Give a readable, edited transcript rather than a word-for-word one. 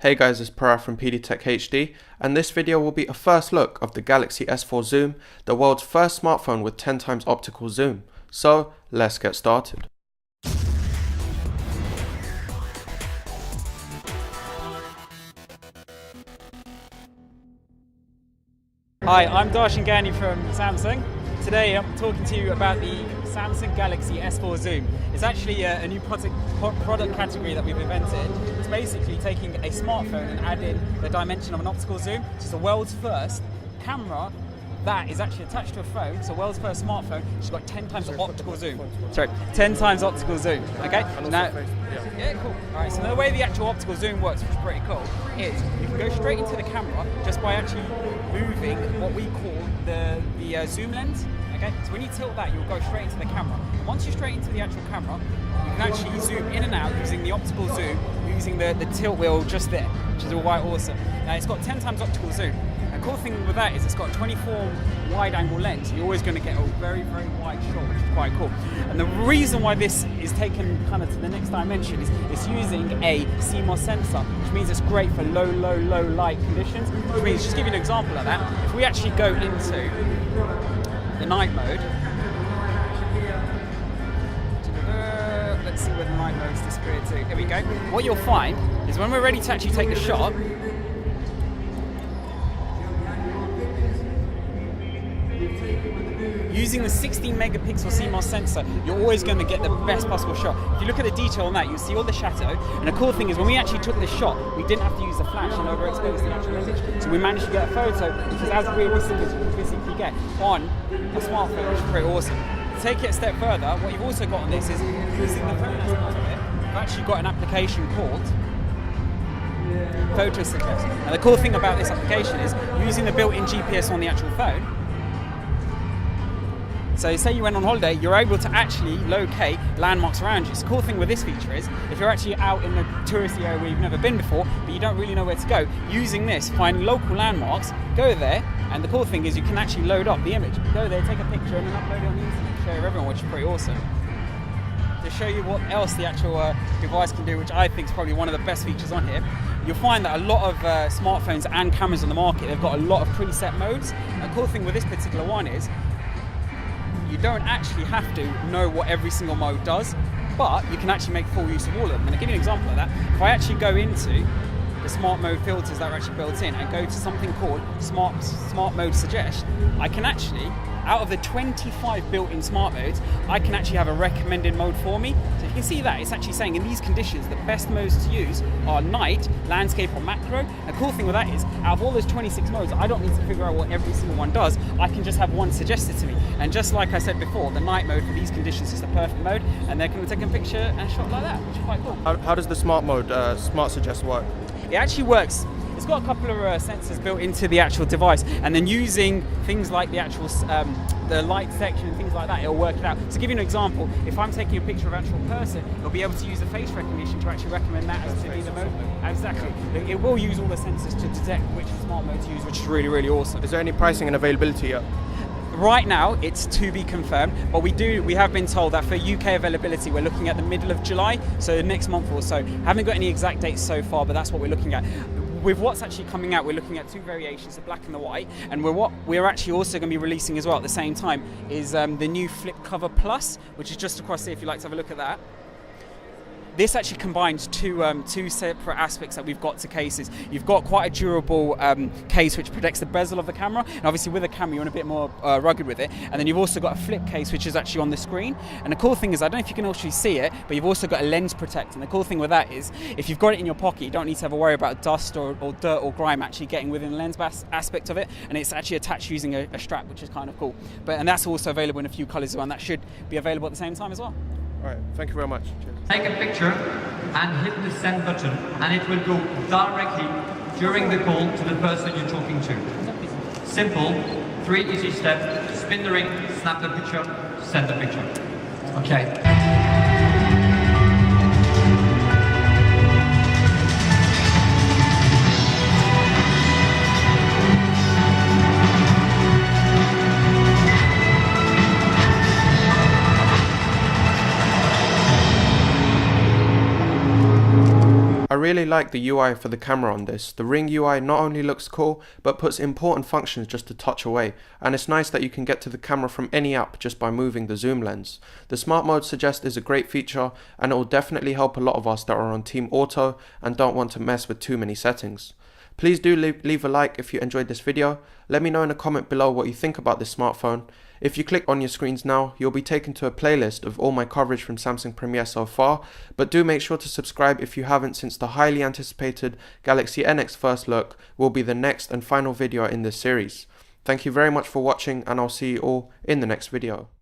Hey guys, it's Purav from PDTechHD, and this video will be a first look of the Galaxy S4 Zoom, the world's first smartphone with 10x optical zoom. So, let's get started. Hi, I'm Darshan Gani from Samsung. Today I'm talking to you about the Samsung Galaxy S4 Zoom. It's actually a new product category that we've invented. It's basically taking a smartphone and adding the dimension of an optical zoom. So it's the world's first camera that is actually attached to a phone. So world's first smartphone, it's got 10 times optical zoom. Sorry, 10 times optical zoom. Okay. Now, yeah, cool. All right. So the way the actual optical zoom works, which is pretty cool, is you can go straight into the camera just by actually moving what we call the zoom lens. Okay. So when you tilt that, you'll go straight into the camera. And once you're straight into the actual camera, you can actually zoom in and out using the optical zoom, using the tilt wheel just there, which is all quite awesome. Now it's got 10 times optical zoom. The cool thing with that is it's got a 24 wide angle lens. You're always going to get a very, very wide shot, which is quite cool. And the reason why this is taken kind of to the next dimension is it's using a CMOS sensor, which means it's great for low light conditions. Which means, just to give you an example of that, if we actually go into the night mode, let's see where the night mode's disappeared to. Here we go. What you'll find is when we're ready to actually take the shot, using the 16 megapixel CMOS sensor, you're always going to get the best possible shot. If you look at the detail on that, you'll see all the shadow. And the cool thing is when we actually took this shot, we didn't have to use the flash and overexpose the actual image. So we managed to get a photo which is as realistic as you can physically get on a smartphone, which is pretty awesome. To take it a step further, what you've also got on this is using the phone aspect of it, you've actually got an application called Photo Suggest. And the cool thing about this application is using the built-in GPS on the actual phone. So say you went on holiday, you're able to actually locate landmarks around you. So the cool thing with this feature is, if you're actually out in a touristy area where you've never been before, but you don't really know where to go, using this, find local landmarks, go there, and the cool thing is you can actually load up the image. Go there, take a picture, and then upload it on the internet, share with everyone, which is pretty awesome. To show you what else the actual device can do, which I think is probably one of the best features on here, you'll find that a lot of smartphones and cameras on the market, they've got a lot of preset modes. And the cool thing with this particular one is, you don't actually have to know what every single mode does, but you can actually make full use of all of them. And I'll give you an example of that. If I actually go into the smart mode filters that are actually built in and go to something called smart mode suggest, I can actually, out of the 25 built-in smart modes, I can actually have a recommended mode for me. So you can see that it's actually saying in these conditions the best modes to use are night, landscape, or macro. And the cool thing with that is, out of all those 26 modes, I don't need to figure out what every single one does. I can just have one suggested to me. And just like I said before, the night mode for these conditions is the perfect mode, and they're going to take a picture and shot like that, which is quite cool. How does the smart mode, smart suggest work? It actually works. It's got a couple of sensors built into the actual device, and then using things like the actual the light section and things like that, it'll work it out. So to give you an example, if I'm taking a picture of an actual person, it'll be able to use the face recognition to actually recommend that as to be the mode. Exactly. It will use all the sensors to detect which smart mode to use, which is really awesome. Is there any pricing and availability yet? Right now, it's to be confirmed, but we have been told that for UK availability, we're looking at the middle of July, so next month or so. Haven't got any exact dates so far, but that's what we're looking at. With what's actually coming out, we're looking at two variations, the black and the white, and what we're actually also going to be releasing as well at the same time is the new Flip Cover Plus, which is just across here if you'd like to have a look at that. This actually combines two separate aspects that we've got to cases. You've got quite a durable case which protects the bezel of the camera, and obviously with a camera you want a bit more rugged with it. And then you've also got a flip case which is actually on the screen. And the cool thing is, I don't know if you can actually see it, but you've also got a lens protect. And the cool thing with that is, if you've got it in your pocket, you don't need to have a worry about dust or dirt or grime actually getting within the lens aspect of it. And it's actually attached using a strap, which is kind of cool. And that's also available in a few colours as well, and that should be available at the same time as well. All right, thank you very much. Cheers. Take a picture and hit the send button, and it will go directly during the call to the person you're talking to. Simple, 3 easy steps: spin the ring, snap the picture, send the picture. Okay. really like the UI for the camera on this. The Ring UI not only looks cool, but puts important functions just a touch away, and it's nice that you can get to the camera from any app just by moving the zoom lens. The Smart Mode Suggest is a great feature, and it will definitely help a lot of us that are on Team Auto and don't want to mess with too many settings. Please do leave a like if you enjoyed this video. Let me know in a comment below what you think about this smartphone. If you click on your screens now, you'll be taken to a playlist of all my coverage from Samsung Premiere so far, but do make sure to subscribe if you haven't, since the highly anticipated Galaxy NX first look will be the next and final video in this series. Thank you very much for watching, and I'll see you all in the next video.